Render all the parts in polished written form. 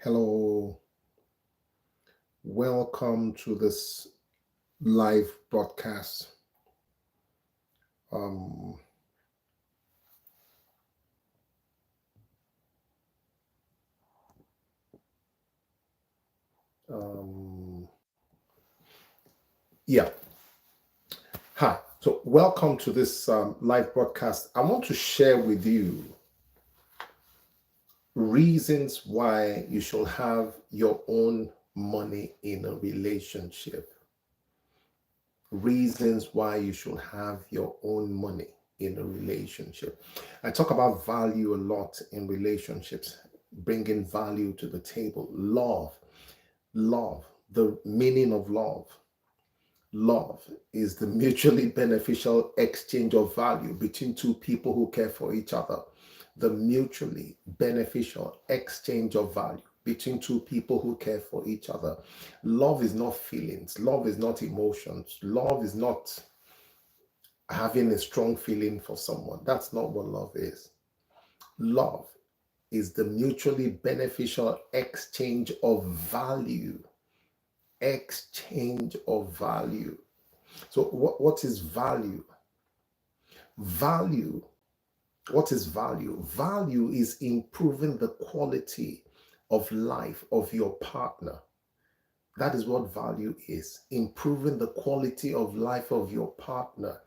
Hello, welcome to this live broadcast. Um, um, yeah, hi. So, welcome to this live broadcast. I want to share with you reasons why you should have your own money in a relationship. Reasons why you should have your own money in a relationship. I talk about value a lot in relationships, bringing value to the table. Love, the meaning of love. Love is the mutually beneficial exchange of value between two people who care for each other. The mutually beneficial exchange of value between two people who care for each other. Love is not feelings. Love is not emotions. Love is not having a strong feeling for someone. That's not what love is. Love is the mutually beneficial exchange of value. Exchange of value. So, what is value? Value, what is value? Value is improving the quality of life of your partner. That is what value is. Improving the quality of life of your partner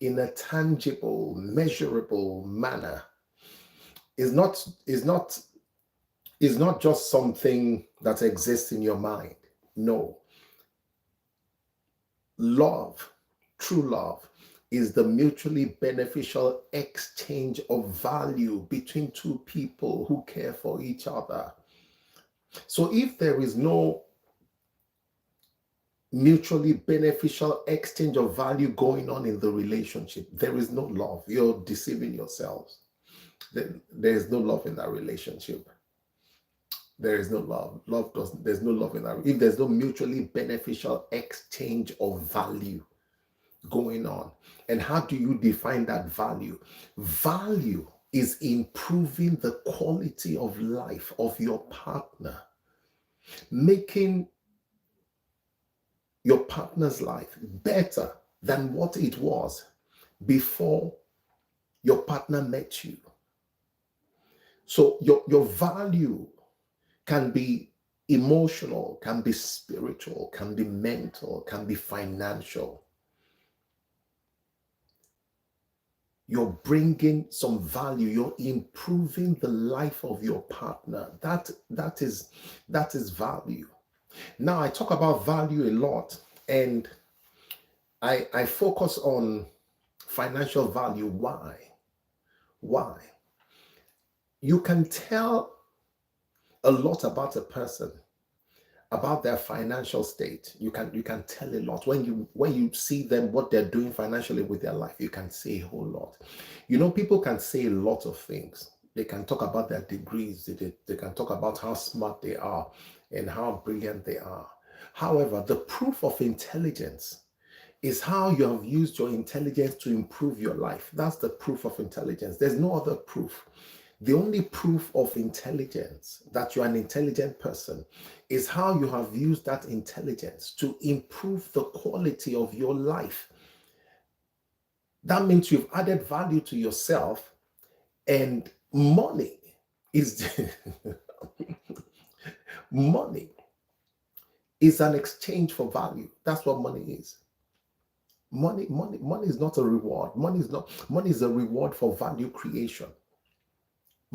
in a tangible, measurable manner. Is not is not is not just something that exists in your mind. No. Love, true love, is the mutually beneficial exchange of value between two people who care for each other. So if there is no mutually beneficial exchange of value going on in the relationship, there is no love. You're deceiving yourselves. There is no love in that relationship. There is no love. There's no love in that. If there's no mutually beneficial exchange of value going on. And how do you define that value? Value is improving the quality of life of your partner, making your partner's life better than what it was before your partner met you. So your value can be emotional, can be spiritual, can be mental, can be financial. You're bringing some value, you're improving the life of your partner. That is value. Now I talk about value a lot, and I focus on financial value. Why? You can tell a lot about a person, about their financial state. You can tell a lot when you see them, what they're doing financially with their life. You can say a whole lot. People can say a lot of things. They can talk about their degrees. They can talk about how smart they are and how brilliant they are. However, the proof of intelligence is how you have used your intelligence to improve your life. That's the proof of intelligence. There's no other proof. The only proof of intelligence, that you're an intelligent person, is how you have used that intelligence to improve the quality of your life. That means you've added value to yourself, and money is money is an exchange for value. That's what money is. Money is not a reward. Money is a reward for value creation.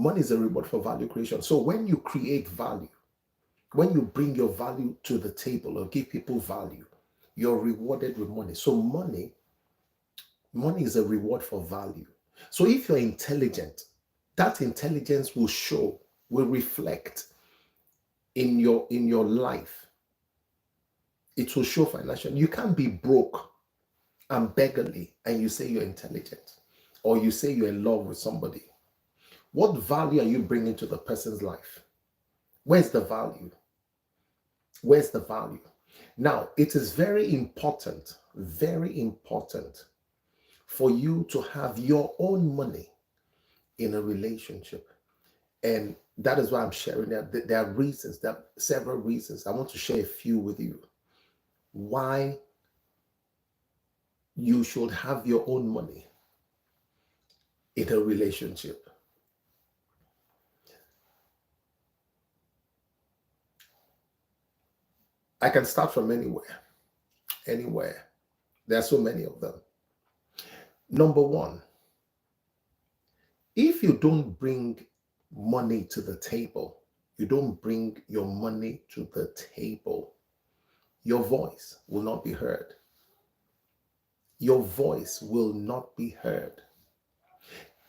Money is a reward for value creation. So when you create value, when you bring your value to the table or give people value, you're rewarded with money. So money is a reward for value. So if you're intelligent, that intelligence will show, will reflect in your life. It will show financial. You can't be broke and beggarly and you say you're intelligent, or you say you're in love with somebody. What value are you bringing to the person's life? Where's the value? Where's the value? Now, it is very important for you to have your own money in a relationship. And that is why I'm sharing that. There are reasons, there are several reasons. I want to share a few with you why you should have your own money in a relationship. I can start from anywhere. Anywhere. There are so many of them. Number one, if you don't bring money to the table, you don't bring your money to the table, your voice will not be heard. Your voice will not be heard.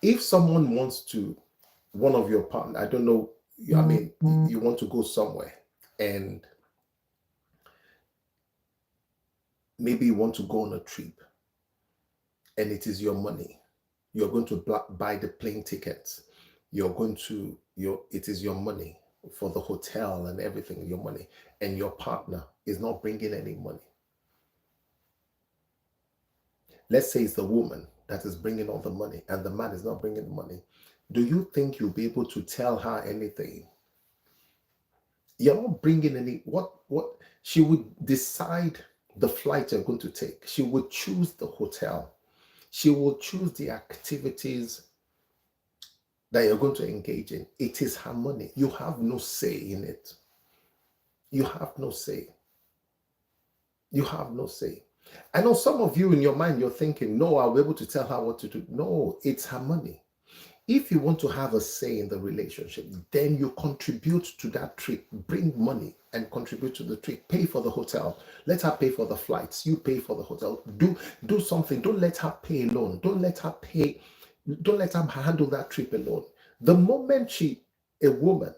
If someone wants to, one of your partner, I don't know, I mean, you want to go somewhere and maybe you want to go on a trip and it is your money. You're going to buy the plane tickets. It is your money for the hotel and everything, your money. And your partner is not bringing any money. Let's say it's the woman that is bringing all the money and the man is not bringing the money. Do you think you'll be able to tell her anything? You're not bringing any, what she would decide the flight you're going to take. She would choose the hotel. She will choose the activities that you're going to engage in. It is her money. You have no say in it. You have no say. You have no say. I know some of you in your mind, you're thinking, no, I'll be able to tell her what to do. No, it's her money. If you want to have a say in the relationship, then you contribute to that trip. Bring money and contribute to the trip. Pay for the hotel. Let her pay for the flights. You pay for the hotel. Do something. Don't let her pay alone. Don't let her handle that trip alone. The moment a woman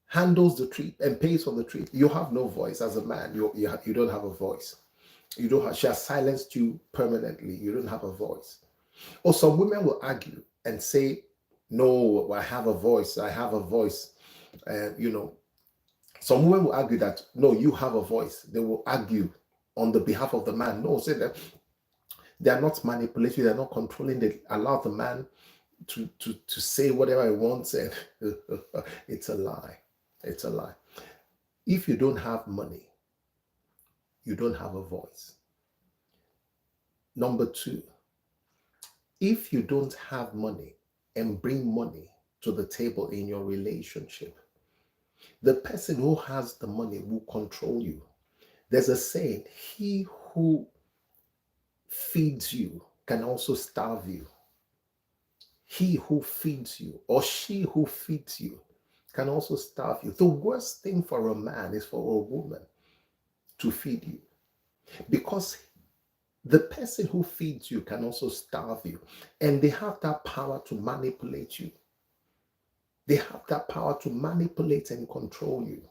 handles the trip and pays for the trip, you have no voice as a man. You don't have a voice. She has silenced you permanently. You don't have a voice. Or some women will argue and say, no, I have a voice. I have a voice. And, some women will argue that, no, you have a voice. They will argue on the behalf of the man. No, say that they are not manipulating. They're not controlling. They allow the man to say whatever he wants. And it's a lie. It's a lie. If you don't have money, you don't have a voice. Number two, if you don't have money and bring money to the table in your relationship, the person who has the money will control you. There's a saying, he who feeds you can also starve you. He who feeds you or she who feeds you can also starve you. The worst thing for a man is for a woman to feed you, because the person who feeds you can also starve you, and they have that power to manipulate you. They have that power to manipulate and control you.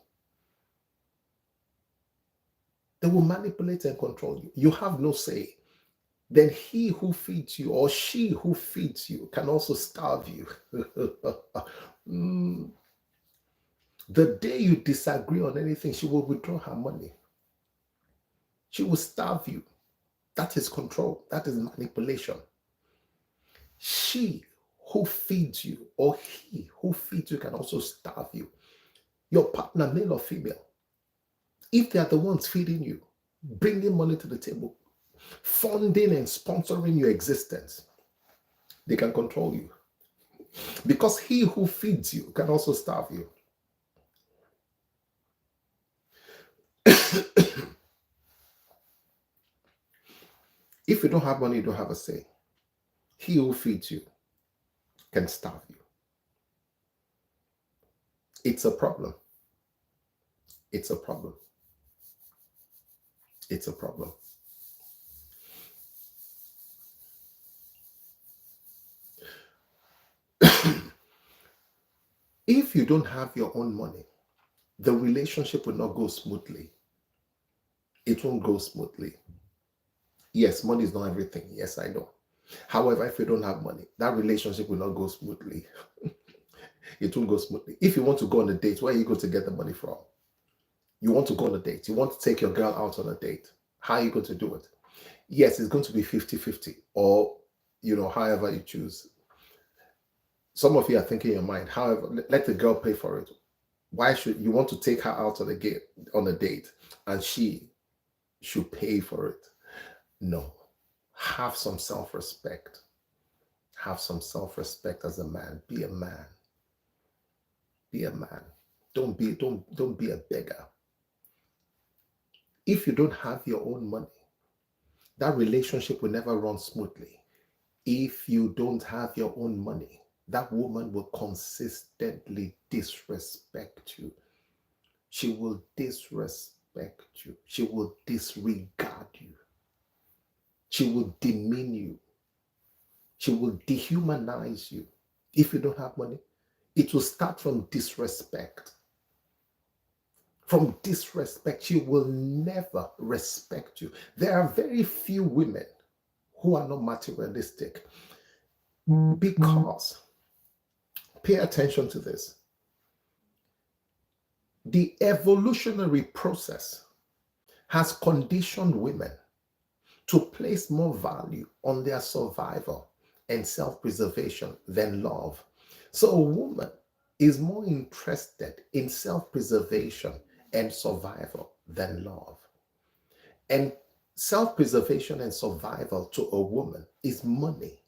They will manipulate and control you. You have no say. Then he who feeds you or she who feeds you can also starve you. The day you disagree on anything, she will withdraw her money. She will starve you. That is control. That is manipulation. She who feeds you or he who feeds you can also starve you. Your partner, male or female, if they are the ones feeding you, bringing money to the table, funding and sponsoring your existence, they can control you. Because he who feeds you can also starve you. If you don't have money, you don't have a say. He who feeds you can starve you. It's a problem. It's a problem. It's a problem. If you don't have your own money, the relationship will not go smoothly. It won't go smoothly. Yes, money is not everything. Yes, I know. However, if you don't have money, that relationship will not go smoothly. It won't go smoothly. If you want to go on a date, where are you going to get the money from? You want to go on a date. You want to take your girl out on a date. How are you going to do it? Yes, it's going to be 50-50 or, however you choose. Some of you are thinking in your mind, however, let the girl pay for it. Why should you want to take her out on a date and she should pay for it? No. Have some self-respect. Have some self-respect as a man. Be a man. Be a man. Don't be a beggar. If you don't have your own money, that relationship will never run smoothly. If you don't have your own money, that woman will consistently disrespect you. She will disrespect you. She will disregard you. She will demean you. She will dehumanize you. If you don't have money, it will start from disrespect. From disrespect, she will never respect you. There are very few women who are not materialistic because, pay attention to this, the evolutionary process has conditioned women to place more value on their survival and self-preservation than love. So a woman is more interested in self-preservation and survival than love. And self-preservation and survival to a woman is money.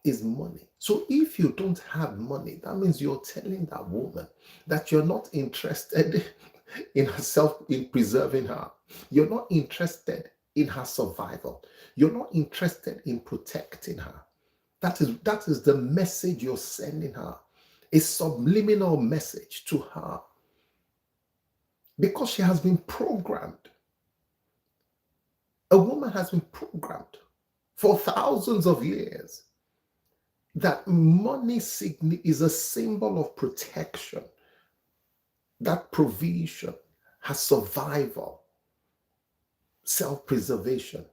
Is money. So if you don't have money, that means you're telling that woman that you're not interested in herself, in preserving her. You're not interested in her survival. You're not interested in protecting her. That is the message you're sending her. A subliminal message to her. Because she has been programmed. A woman has been programmed for thousands of years that money is a symbol of protection, that provision, her survival, self-preservation.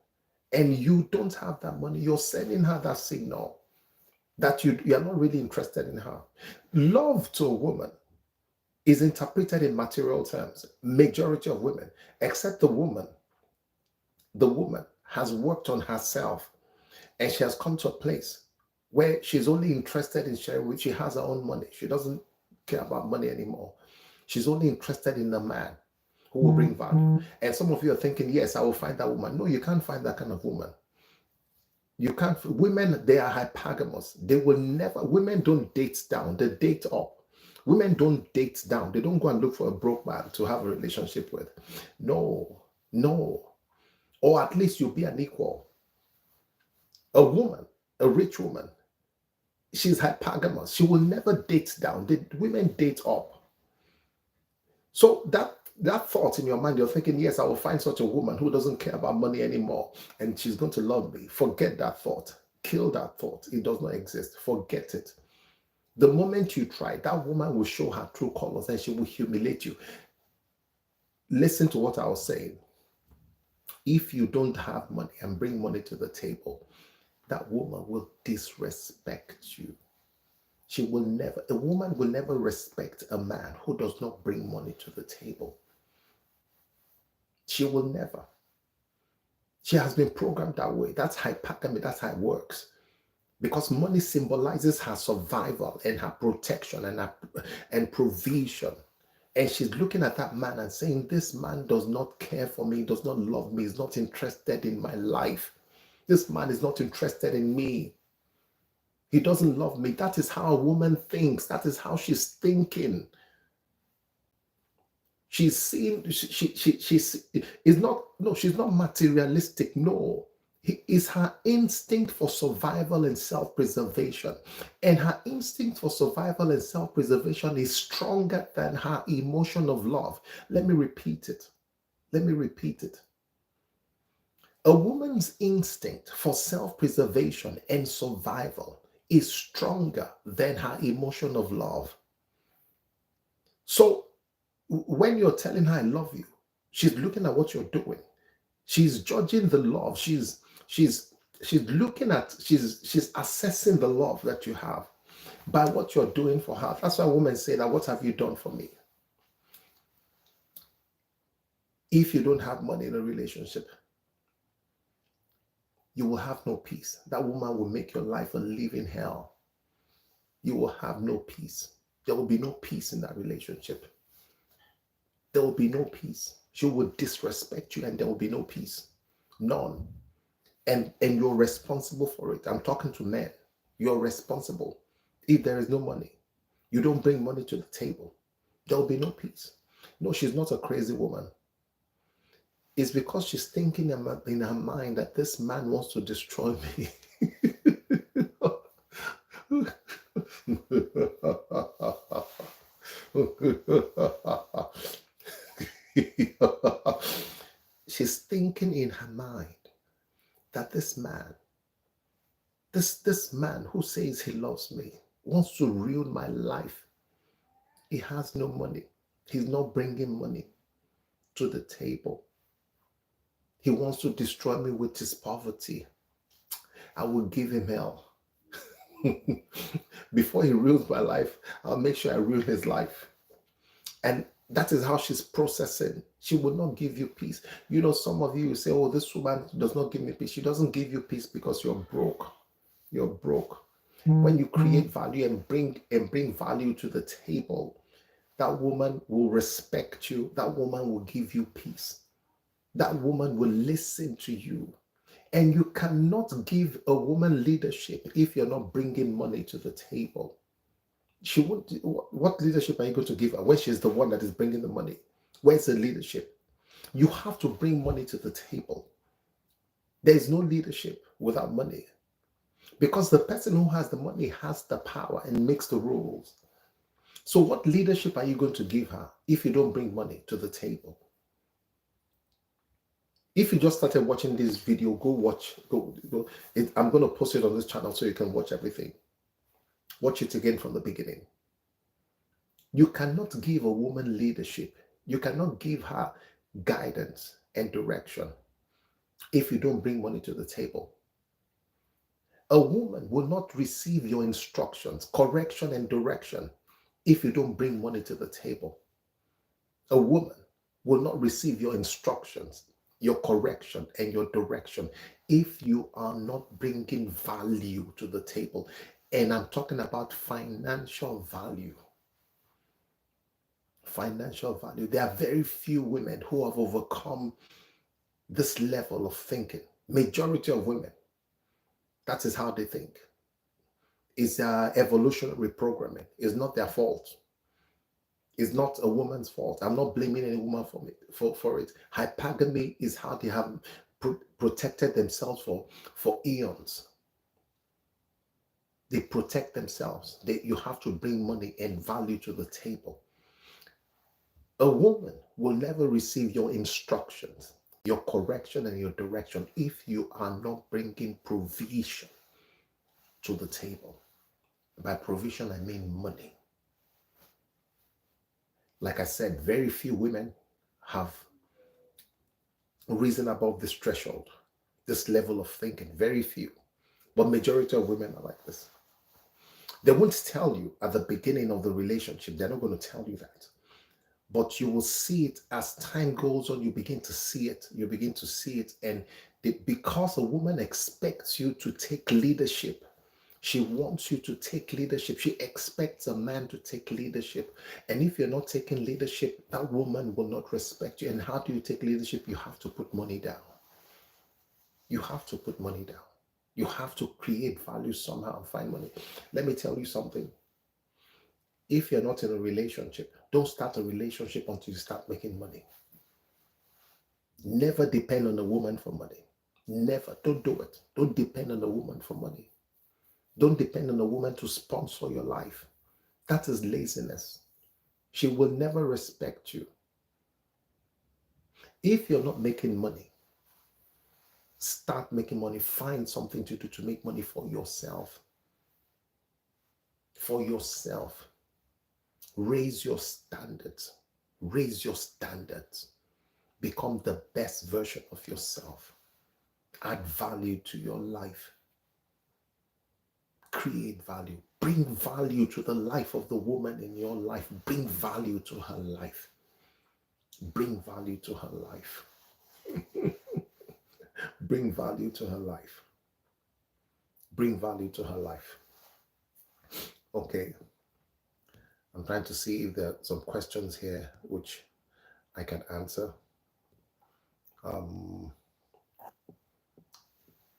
And you don't have that money. You're sending her that signal that you are not really interested in her. Love to a woman is interpreted in material terms. Majority of women, except the woman has worked on herself and she has come to a place where she's only interested in sharing with, she has her own money. She doesn't care about money anymore. She's only interested in a man who will bring value. And some of you are thinking, yes, I will find that woman. No, you can't find that kind of woman. You can't. Women, they are hypergamous. They will never, women don't date down, they date up. Women don't date down. They don't go and look for a broke man to have a relationship with. No. Or at least you'll be an equal. A woman, a rich woman, she's hypergamous. She will never date down. Women date up. So that thought in your mind, you're thinking, yes, I will find such a woman who doesn't care about money anymore and she's going to love me. Forget that thought. Kill that thought. It does not exist. Forget it. The moment you try, that woman will show her true colors and she will humiliate you. Listen to what I was saying. If you don't have money and bring money to the table, that woman will disrespect you. A woman will never respect a man who does not bring money to the table. She will never. She has been programmed that way. That's hypergamy. That's how it works. Because money symbolizes her survival and her protection and provision. And she's looking at that man and saying, this man does not care for me, does not love me, is not interested in my life. This man is not interested in me. He doesn't love me. That is how a woman thinks. That is how she's thinking. She's seeing, she's not materialistic. No. It's her instinct for survival and self-preservation. And her instinct for survival and self-preservation is stronger than her emotion of love. Let me repeat it. A woman's instinct for self-preservation and survival is stronger than her emotion of love. So when you're telling her I love you, she's looking at what you're doing. She's judging the love. She's looking at, she's assessing the love that you have by what you're doing for her. That's why women say that, what have you done for me? If you don't have money in a relationship, you will have no peace. That woman will make your life a living hell. you will have no peace. There will be no peace in that relationship. There will be no peace. She will disrespect you and there will be no peace. None. And you're responsible for it. I'm talking to men. You're responsible. If there is no money, you don't bring money to the table, there will be no peace. No, she's not a crazy woman. It's because she's thinking in her mind that this man wants to destroy me. She's thinking in her mind that this man, this man who says he loves me, wants to ruin my life. He has no money. He's not bringing money to the table. He wants to destroy me with his poverty. I will give him hell. Before he ruins my life, I'll make sure I ruin his life. And that is how she's processing. She will not give you peace. You know, some of you say, oh, this woman does not give me peace. She doesn't give you peace because you're broke. You're broke. When you create value and bring value to the table, that woman will respect you. That woman will give you peace. That woman will listen to you. And you cannot give a woman leadership if you're not bringing money to the table. She won't. What leadership are you going to give her when she's the one that is bringing the money? Where's the leadership? You have to bring money to the table. There is no leadership without money, because the person who has the money has the power and makes the rules. So what leadership are you going to give her if you don't bring money to the table? If you just started watching this video, go watch. I'm going to post it on this channel so you can watch everything. Watch it again from the beginning. You cannot give a woman leadership. You cannot give her guidance and direction if you don't bring money to the table. A woman will not receive your instructions, correction, and direction if you don't bring money to the table. A woman will not receive your instructions, your correction, and your direction if you are not bringing value to the table. And I'm talking about financial value. Financial value. There are very few women who have overcome this level of thinking. Majority of women, that is how they think. It's evolutionary programming. It's not their fault. It's not a woman's fault. I'm not blaming any woman for it. Hypergamy is how they have protected themselves for eons. They protect themselves. You have to bring money and value to the table. A woman will never receive your instructions, your correction, and your direction if you are not bringing provision to the table. By provision, I mean money. Like I said, very few women have risen above this threshold, this level of thinking. Very few. But majority of women are like this. They won't tell you at the beginning of the relationship. They're not going to tell you that. But you will see it as time goes on. You begin to see it. You begin to see it. And because a woman expects you to take leadership, she wants you to take leadership. She expects a man to take leadership. And if you're not taking leadership, that woman will not respect you. And how do you take leadership? You have to put money down. You have to put money down. You have to create value somehow and find money. Let me tell you something. If you're not in a relationship, don't start a relationship until you start making money. Never depend on a woman for money. Never. Don't do it. Don't depend on a woman for money. Don't depend on a woman to sponsor your life. That is laziness. She will never respect you. If you're not making money, start making money. Find something to do to make money for yourself. For yourself. Raise your standards. Raise your standards. Become the best version of yourself. Add value to your life. Create value. Bring value to the life of the woman in your life. Bring value to her life. Bring value to her life. Bring value to her life. Bring value to her life. Okay. I'm trying to see if there are some questions here which I can answer. Um,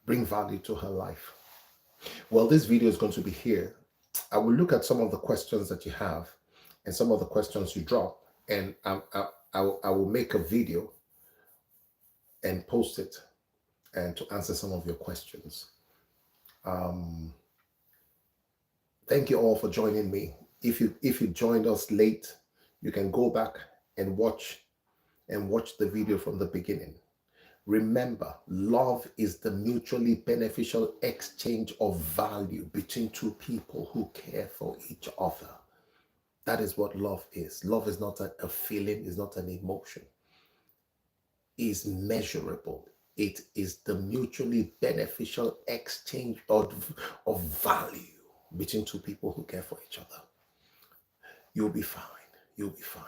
bring value to her life. Well, this video is going to be here. I will look at some of the questions that you have and some of the questions you drop, and I will make a video and post it and to answer some of your questions. Thank you all for joining me. If you joined us late, you can go back and watch the video from the beginning. Remember, love is the mutually beneficial exchange of value between two people who care for each other. That is what love is. Love is not a feeling, is not an emotion. It is measurable. It is the mutually beneficial exchange of value between two people who care for each other. You'll be fine. You'll be fine.